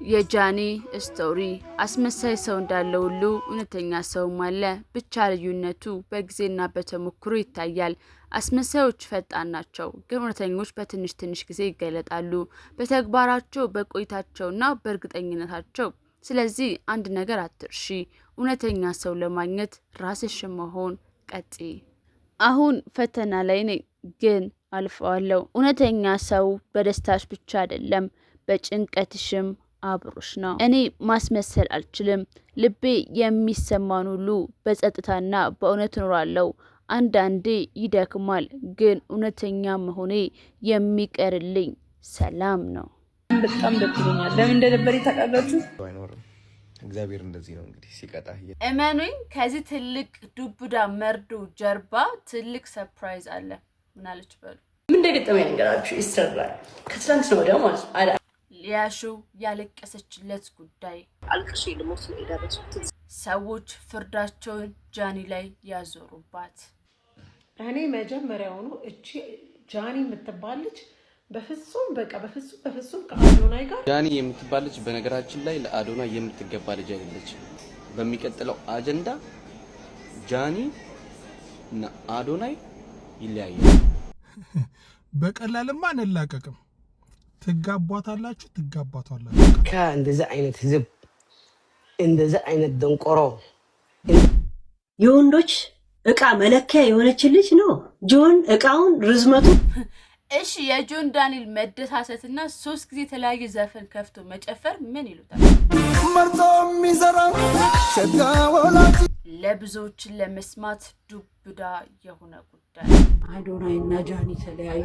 የጃኒ ስቶሪ አስመሳይ ሰው እንዳለው ሁሉ እውነተኛ ሰውም አለ። ብቻ ልዩነቱ በጊዜና በተሞክሮ ይታያል። አስመሳዮች ፈጣን ናቸው፣ ግን እውነተኞች በትንሽ ትንሽ ጊዜ ይገለጣሉ፣ በተግባራቸው፣ በቆይታቸውና በእርግጠኝነታቸው። ስለዚህ አንድ ነገር አትርሺ፣ እውነተኛ ሰው ለማግኘት ራስሽን መሆን ቀጥይ። አሁን ፈተና ላይ ነኝ፣ ግን አልፈዋለሁ። እውነተኛ ሰው በደስታሽ ብቻ አይደለም፣ በጭንቀትሽም አብሮሽ ነው። እኔ ማስመሰል አልችልም። ልቤ የሚሰማን ሁሉ በጸጥታና በእውነት እኖራለሁ። አንዳንዴ ይደክማል፣ ግን እውነተኛ መሆኔ የሚቀርልኝ ሰላም ነው። በጣም ደስ ይለኛል። ለምን እንደነበር ታውቃላችሁ? አይኖርም። እግዚአብሔር እንደዚህ ነው እንግዲህ ሲቀጣ። እመኑኝ፣ ከዚህ ትልቅ ዱብዳ መርዶ ጀርባ ትልቅ ሰርፕራይዝ አለ። ምን አለች በሉ። ምን እንደገጠመኝ ነገራችሁ ይሰራል። ከትናንት ነው ወዲያ ማለት ነው። ሊያሹ ያለቀሰችለት ጉዳይ አልቅሼ ልሞት ነው የደረሱት። ሰዎች ፍርዳቸውን ጃኒ ላይ ያዞሩባት። እኔ መጀመሪያውኑ እቺ ጃኒ የምትባልች በፍጹም ከአዶናይ ጋር ጃኒ የምትባልች በነገራችን ላይ ለአዶናይ የምትገባ ልጅ አይደለች። በሚቀጥለው አጀንዳ ጃኒ እና አዶናይ ይለያያሉ። በቀላልማ አንላቀቅም። ትጋቧታላችሁ። ከእንደዚህ አይነት ህዝብ እንደዚህ አይነት ደንቆሮ የወንዶች እቃ መለኪያ የሆነች ልጅ ነው ጆን። እቃውን ርዝመቱ እሺ፣ የጆን ዳንኤል መደሳሰትና 3 ጊዜ የተለያየ ዘፈን ከፍቶ መጨፈር ምን ይሉታል? ለብዙዎችን ለመስማት ዱብዳ የሆነ ጉዳይ። አዶናይ እና ጃኒ ተለያዩ።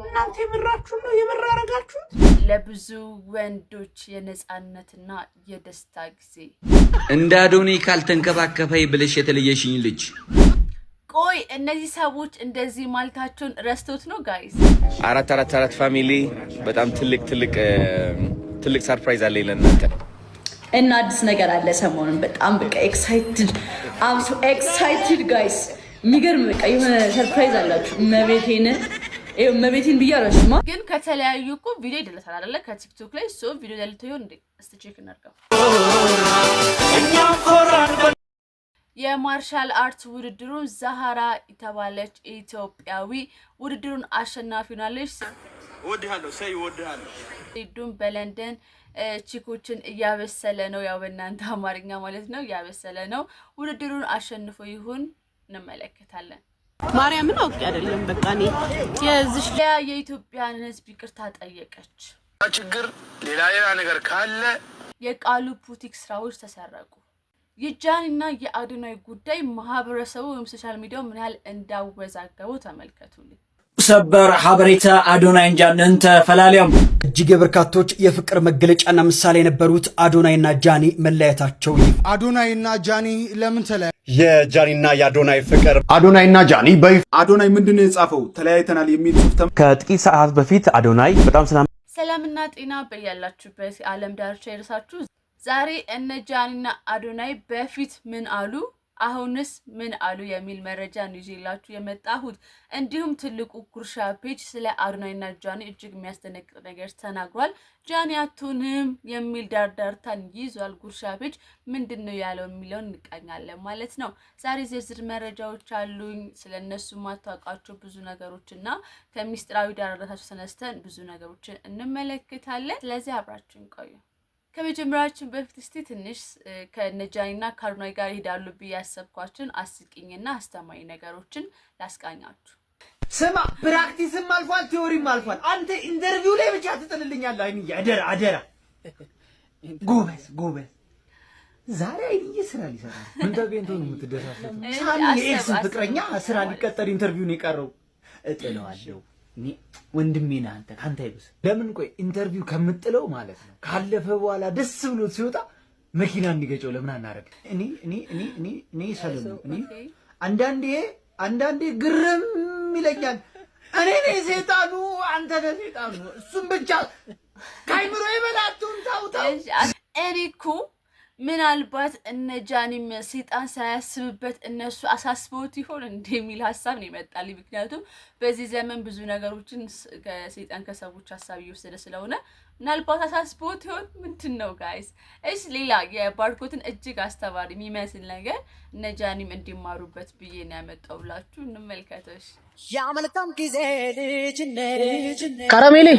እናንተ የምራችሁ ነው የምራረጋችሁት። ለብዙ ወንዶች የነጻነትና የደስታ ጊዜ። እንደ አዶናይ ካልተንከባከፈኝ ብለሽ የተለየሽኝ ልጅ። ቆይ እነዚህ ሰዎች እንደዚህ ማለታቸውን ረስቶት ነው ጋይስ? አራት ፋሚሊ በጣም ትልቅ ሰርፕራይዝ አለ ለእናንተ እና አዲስ ነገር አለ ሰሞኑን። በጣም በቃ ኤክሳይትድ ጋይስ። የሚገርም በቃ የሆነ ሰርፕራይዝ አላችሁ። መቤቴን ብያለሽማ። ግን ከተለያዩ እኮ ቪዲዮ ይደረሳል አይደለ? ከቲክቶክ ላይ ቪዲዮ ያልቶ ይሆን እንዴ? እስቲ ቼክ እናድርገው። የማርሻል አርት ውድድሩን ዛሃራ የተባለች ኢትዮጵያዊ ውድድሩን አሸናፊ ሆናለች። ወድሃለሁ በለንደን ቺኮችን እያበሰለ ነው። ያው በእናንተ አማርኛ ማለት ነው፣ እያበሰለ ነው። ውድድሩን አሸንፎ ይሁን እንመለከታለን። ማርያምን አውቄ አይደለም በቃ እኔ የዚህ የኢትዮጵያን ሕዝብ ይቅርታ ጠየቀች። ችግር ሌላ ነገር ካለ የቃሉ ቡቲክ ስራዎች ተሰረቁ። የጃኒና የአዶናይ ጉዳይ ማህበረሰቡ ወይም ሶሻል ሚዲያው ምን ያህል እንዳወዛገበው ተመልከቱልኝ። ሰበር ሀበሬታ አዶናይን ጃኒን ተፈላልያም። እጅግ የበርካቶች የፍቅር መገለጫና ምሳሌ የነበሩት አዶናይና ጃኒ መለያየታቸው። አዶናይና ጃኒ ለምን ተለያዩ? የጃኒና የአዶናይ ፍቅር። አዶናይና ጃኒ አዶናይ ምንድነው የጻፈው? ተለያይተናል የሚል ጽሑፍ ከጥቂት ሰዓት በፊት አዶናይ በጣም ሰላምና ጤና በያላችሁበት የዓለም ዳርቻ ይድረሳችሁ። ዛሬ እነ ጃኒና አዶናይ በፊት ምን አሉ አሁንስ ምን አሉ የሚል መረጃ ነው ይዤላችሁ የመጣሁት። እንዲሁም ትልቁ ጉርሻ ፔጅ ስለ አዶናይና ጃኒ እጅግ የሚያስደነግጥ ነገር ተናግሯል። ጃኒ አትሆንም የሚል ዳርዳርታን ይዟል። ጉርሻ ፔጅ ምንድነው ያለው የሚለውን እንቃኛለን ማለት ነው። ዛሬ ዝርዝር መረጃዎች አሉኝ ስለነሱ ማታውቃቸው ብዙ ነገሮችና ከሚስጥራዊ ዳርዳርታቸው ተነስተን ብዙ ነገሮችን እንመለከታለን። ስለዚህ አብራችሁን ቆዩ። ከመጀመሪያችን በፊት እስቲ ትንሽ ከነጃኒና ከአዶናይ ጋር ይሄዳሉ ብዬ ያሰብኳቸውን አስቂኝና አስተማሪ ነገሮችን ላስቃኛችሁ። ስማ፣ ፕራክቲስም አልፏል፣ ቲዮሪም አልፏል። አንተ ኢንተርቪው ላይ ብቻ ትጥልልኛለህ። አይንዬ አደራ። ጎበዝ። ዛሬ አይንዬ ስራ ሊሰራ ምን ተገኝቶ ነው የምትደሳሰው? ሳሚ የኤክስ ፍቅረኛ ስራ ሊቀጠር ኢንተርቪው ነው የቀረው። እጥለዋለሁ እኔ ወንድሜ ነህ አንተ ካንተ ይብስ። ለምን ቆይ ኢንተርቪው ከምጥለው ማለት ነው ካለፈ በኋላ ደስ ብሎት ሲወጣ መኪና እንዲገጨው ለምን አናረግ? እኔ ሰለሙ እኔ አንዳንዴ ግርም ይለኛል። እኔ ነኝ ሰይጣኑ፣ አንተ ነህ ሰይጣኑ። እሱም ብቻ ካይምሮ ይበላቱን ታውታው። እኔ እኮ ምናልባት እነ ጃኒም ሰይጣን ሳያስብበት እነሱ አሳስበውት ይሆን እንደሚል ሐሳብ ነው ይመጣል። ምክንያቱም በዚህ ዘመን ብዙ ነገሮችን ከሰይጣን ከሰዎች ሐሳብ እየወሰደ ስለሆነ ምናልባት አሳስቦት ይሆን ምንድነው ጋይስ? እሺ ሌላ የባርኮትን እጅግ አስተባሪ የሚመስል ነገር እነ ጃኒም እንዲማሩበት ብዬ ነው ያመጣውላችሁ። እንመልከተሽ። ያመልካም ጊዜ ካራሜሌ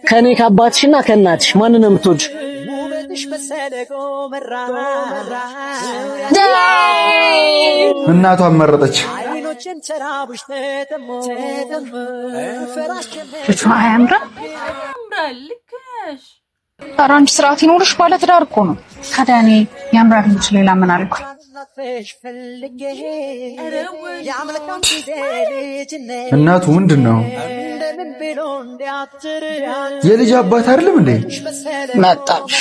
ከኔ ከአባትሽና ከእናትሽ ማንን ነው የምትወጂው? እናቷን መረጠች። ያምራል። ልክ ነሽ። ኧረ አንቺ ስርዓት ይኖርሽ። ባለ ትዳር እኮ ነው። ታዲያ እኔ ያምራል እንጂ ሌላ ምን አልኩ? እናቱ ምንድን ነው? የልጅ አባት አይደለም እንዴ? መጣሽ።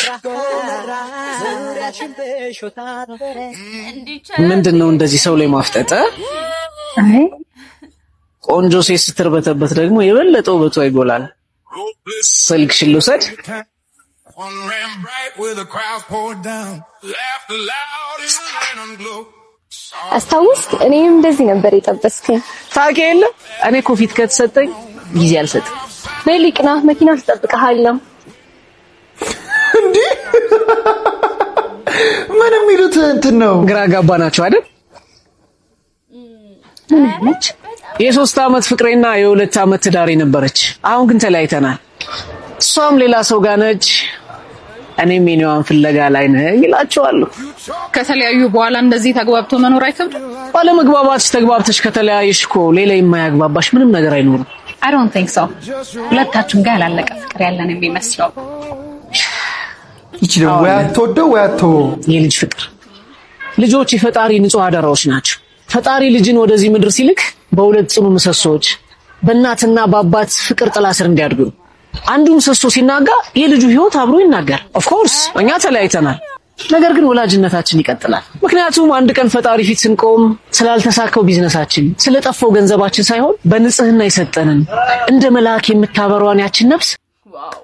ምንድን ነው እንደዚህ ሰው ላይ ማፍጠጠ? አይ ቆንጆ ሴት ስትርበተበት ደግሞ የበለጠ ውበቷ ይጎላል። ስልክሽን ልውሰድ? አስታውስክ? እኔም እንደዚህ ነበር የጠበስከኝ። ታውቂ የለ እኔ እኮ ፊት ከተሰጠኝ ጊዜ አልሰጥም። በሊቅና መኪና ትጠብቅሃለሁ። እንዴ ምን የሚሉት እንትን ነው? ግራ ጋባ ናቸው አይደል? ነች የ3 ዓመት ፍቅሬና የ2 ዓመት ትዳሬ ነበረች። አሁን ግን ተለያይተናል። እሷም ሌላ ሰው ጋር ነች፣ እኔም የኔዋን ፍለጋ ላይ ነኝ ይላቸዋለሁ። ከተለያዩ በኋላ እንደዚህ ተግባብቶ መኖር አይከብድም? ባለመግባባትሽ ተግባብተሽ ከተለያየሽ እኮ ሌላ የማያግባባሽ ምንም ነገር አይኖርም። I don't think so። ሁለታችሁም ጋር ያላለቀ ፍቅር ያለን የሚመስለው። ይቺ ነው ወይ አትወደው ወይ አትወው። የልጅ ፍቅር። ልጆች የፈጣሪ ንጹህ አደራዎች ናቸው። ፈጣሪ ልጅን ወደዚህ ምድር ሲልክ በሁለት ጽኑ ምሰሶች በእናትና በአባት ፍቅር ጥላ ስር እንዲያድጉ። አንዱ ምሰሶ ሲናጋ የልጁ ህይወት አብሮ ይናጋል። ኦፍ ኮርስ እኛ ተለያይተናል፣ ነገር ግን ወላጅነታችን ይቀጥላል። ምክንያቱም አንድ ቀን ፈጣሪ ፊት ስንቆም ስላልተሳካው ቢዝነሳችን፣ ስለጠፋው ገንዘባችን ሳይሆን በንጽህና የሰጠንን እንደ መልአክ የምታበሯን ያችን ነፍስ። ዋው!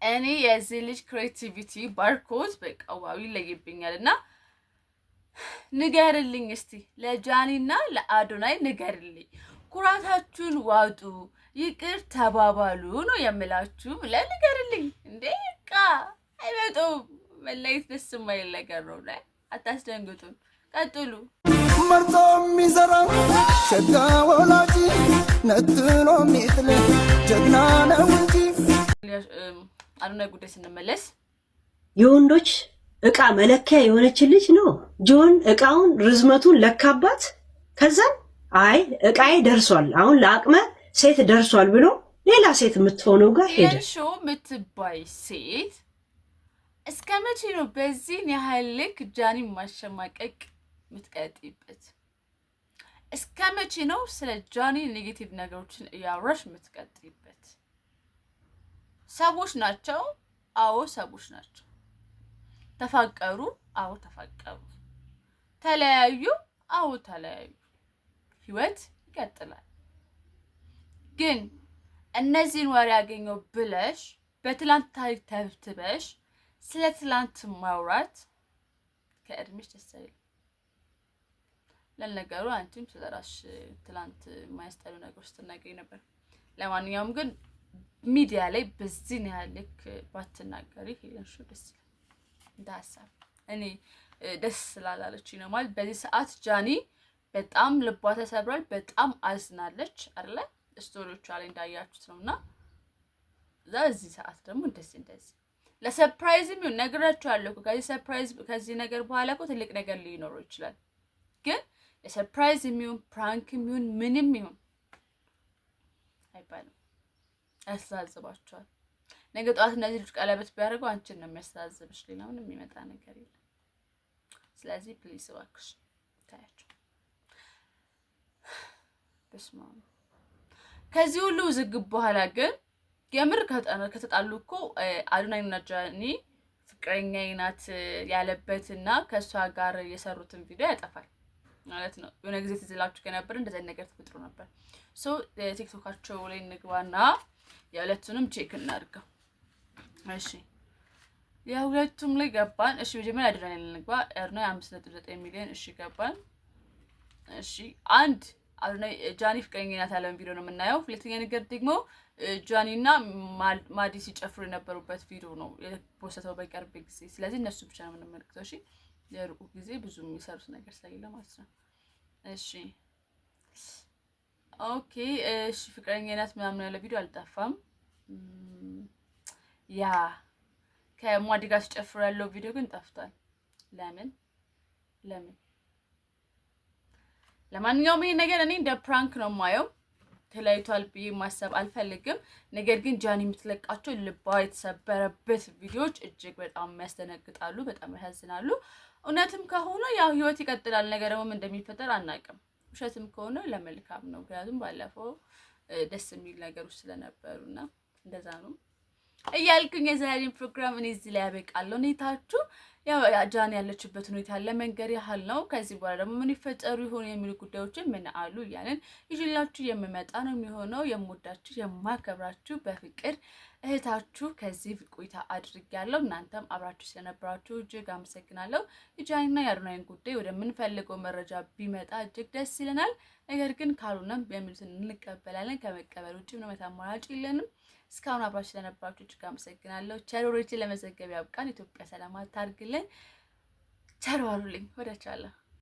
እኔ የዚህ ልጅ ክሬቲቪቲ ባርኮት በቃ ዋው ይለይብኛልና ንገርልኝ እስቲ ለጃኒና ለአዶናይ ንገርልኝ። ኩራታችሁን ዋጡ፣ ይቅር ተባባሉ ነው የምላችሁ ብለህ ንገርልኝ። እንዴ ቃ አይመጡም። መለየት ደስ የማይል ነገር ነው። ላይ አታስደንግጡን። ቀጥሉ። መርጦ የሚዘራ ሸጋ ወላጅ ነጥሎ ሚጥል ጀግና ነው እንጂ። አዶናይ ጉዳይ ስንመለስ የወንዶች እቃ መለኪያ የሆነች ልጅ ነው ጆን እቃውን ርዝመቱን ለካባት። ከዛን አይ እቃዬ ደርሷል አሁን ለአቅመ ሴት ደርሷል ብሎ ሌላ ሴት የምትሆነው ጋር ሄደ። የሾ የምትባይ ሴት እስከ መቼ ነው በዚህ ያህል ልክ ጃኒ ማሸማቀቅ የምትቀጥይበት? እስከ መቼ ነው ስለ ጃኒ ኔጌቲቭ ነገሮችን እያወራሽ የምትቀጥይበት? ሰዎች ናቸው። አዎ ሰዎች ናቸው። ተፋቀሩ። አዎ ተፋቀሩ። ተለያዩ። አዎ ተለያዩ። ህይወት ይቀጥላል። ግን እነዚህን ወሬ ያገኘው ብለሽ በትላንት ታሪክ ተብትበሽ ስለ ትላንት ማውራት ከእድሜሽ ደስ አይልም። ለነገሩ አንቺም ስለራስሽ ትላንት የማያስጠሉ ነገሮች ስትናገሪ ነበር። ለማንኛውም ግን ሚዲያ ላይ በዚህ ያህል ልክ ባትናገሪ ሄለንሹ ደስ ይላል። እንደ ሀሳብ እኔ ደስ ስላላለች ነው ማለት። በዚህ ሰዓት ጃኒ በጣም ልቧ ተሰብሯል። በጣም አዝናለች አይደለ? ስቶሪዎቿ ላይ እንዳያችሁት ነውና በዚህ ሰዓት ደግሞ እንደዚህ ለሰርፕራይዝም ይሁን ነግራችኋለሁ። ከዚህ ሰርፕራይዝ ከዚህ ነገር በኋላ እኮ ትልቅ ነገር ሊኖረው ይችላል። ግን ለሰርፕራይዝ ይሁን ፕራንክ ይሁን ምንም ይሁን አይባልም። ያስተዛዝባችኋል። ነገ ጠዋት እነዚህ ልጅ ቀለበት ቢያደርጉ አንቺን ነው የሚያስተዛዝብሽ። ሌላ ምንም የሚመጣ ነገር የለም። ስለዚህ ፕሊዝ እባክሽ ታያችሁ። በስመ አብ። ከዚህ ሁሉ ውዝግብ በኋላ ግን የምር ከተጣሉ እኮ አዶናይና ጃኒ ፍቅረኛዬ ናት ያለበትና ከሷ ጋር የሰሩትን ቪዲዮ ያጠፋል ማለት ነው። የሆነ ጊዜ ትዝላችሁ ከነበር እንደዚህ ነገር ተፈጥሮ ነበር። ሶ ቲክቶካቸው ላይ እንግባና የሁለቱንም ቼክ እናድርገው። እሺ የሁለቱም ላይ ገባን። እሺ መጀመሪያ አዶናይ ላይ እንግባ። አዶናይ 5.9 ሚሊዮን እሺ ገባን። እሺ አንድ አዶናይ ጃኒ ፍቅረኛዬ ናት ያለውን ቪዲዮ ነው የምናየው። ሁለተኛ ነገር ደግሞ ጃኒና ማዲ ሲጨፍሩ የነበሩበት ቪዲዮ ነው የፖስተው በቅርብ ጊዜ። ስለዚህ እነሱ ብቻ ነው የምንመለከተው። እሺ የሩቁ ጊዜ ብዙ የሚሰሩት ነገር ስለሌለ ማለት ነው። እሺ ኦኬ እሺ ፍቅረኛ ናት ምናምን ያለ ቪዲዮ አልጠፋም። ያ ከማዲ ጋር ሲጨፍሩ ያለው ቪዲዮ ግን ጠፍቷል። ለምን ለማንኛውም ይሄ ነገር እኔ እንደ ፕራንክ ነው ማየው። ተለያይቷል ብዬ ማሰብ አልፈልግም። ነገር ግን ጃኒ የምትለቃቸው ልባ የተሰበረበት ቪዲዮዎች እጅግ በጣም የሚያስደነግጣሉ፣ በጣም ያሳዝናሉ። እውነትም ከሆነ ያው ህይወት ይቀጥላል። ነገር ደግሞ እንደሚፈጠር አናውቅም። ውሸትም ከሆነ ለመልካም ነው። ምክንያቱም ባለፈው ደስ የሚል ነገሮች ስለነበሩና እንደዛ ነው እያልኩኝ የዛሬን ፕሮግራም እኔ እዚህ ላይ ያበቃለሁ። ሁኔታችሁ ያው ጃኒ ያለችበት ሁኔታ ለመንገር ያህል ነው። ከዚህ በኋላ ደግሞ ምን ይፈጠሩ ይሆን የሚሉ ጉዳዮችን ምን አሉ እያልን ይዤላችሁ የምመጣ ነው የሚሆነው። የምወዳችሁ የማከብራችሁ በፍቅር እህታችሁ ከዚህ ቆይታ አድርጌያለሁ። እናንተም አብራችሁ ስለነበራችሁ እጅግ አመሰግናለሁ። የጃኒና የአዶናይን ጉዳይ ወደምንፈልገው መረጃ ቢመጣ እጅግ ደስ ይለናል። ነገር ግን ካልሆነም የሚሉትን እንቀበላለን። ከመቀበል ውጭ ምንም አማራጭ የለንም። እስካሁን አብራችሁ ስለነበራችሁ እጅግ አመሰግናለሁ። ቸሮሮችን ለመዘገብ ያብቃን። ኢትዮጵያ ሰላም ታርግልን። ቸር ዋሉልኝ። ወዳችኋለሁ።